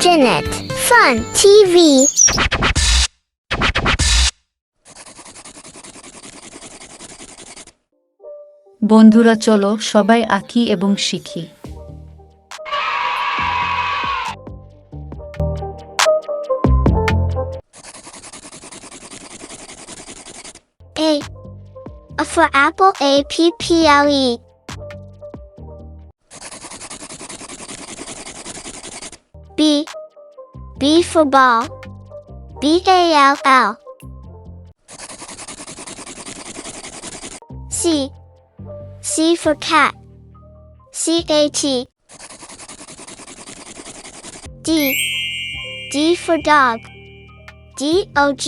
Jinnat, Fun TV. বন্ধুরা চলো সবাই আঁকি এবং শিখি। A for apple, apple. B for ball, ball. C for cat, cat. D for dog, dog.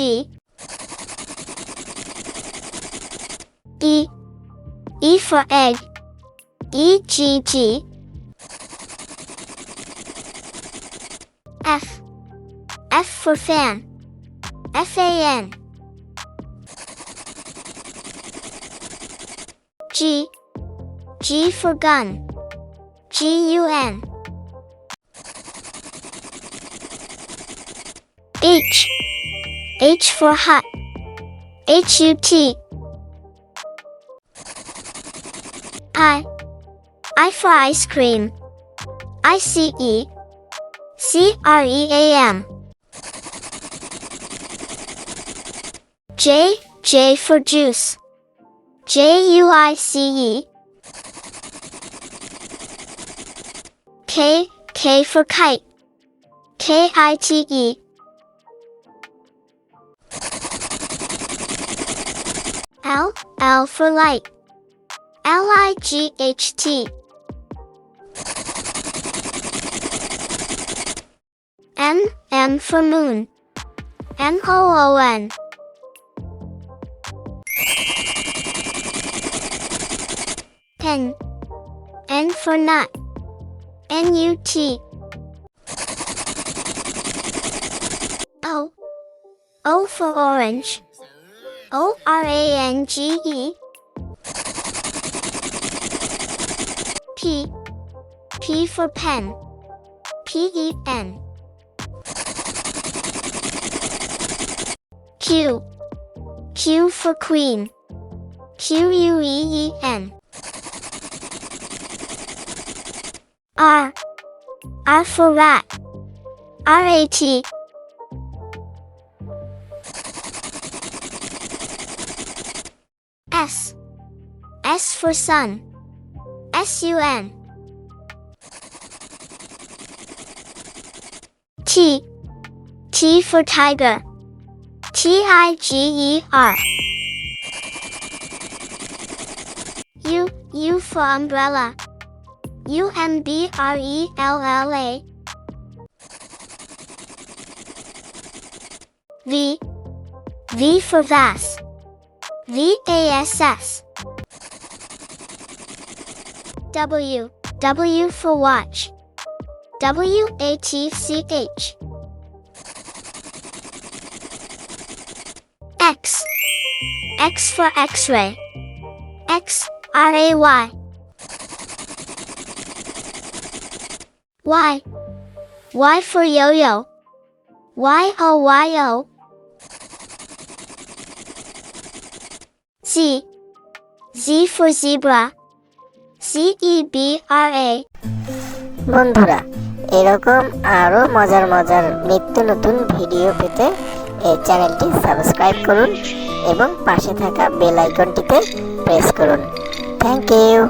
E for egg, egg. F for fan, fan. G for gun, gun. H for hut, hut. I for ice cream, ice, cream. J for juice, juice. K for kite, kite. L for light, light. M for moon, moon. N for nut, nut. O for orange, orange. P for pen, pen. Q for queen, queen. R for rat, rat. S for sun, sun. T for tiger, tiger. U for umbrella, umbrella. V for vase, vass. W for watch, watch. X for x-ray, x-ray. Y for yo-yo, yo. Z for zebra, zebra. বন্ধুরা এরকম আরো মজার নিত্য নতুন video পেতে এই চ্যানেলটি subscribe করুন এবং পাশে থাকা বেল আইকনটিতে প্রেস করুন। Thank you.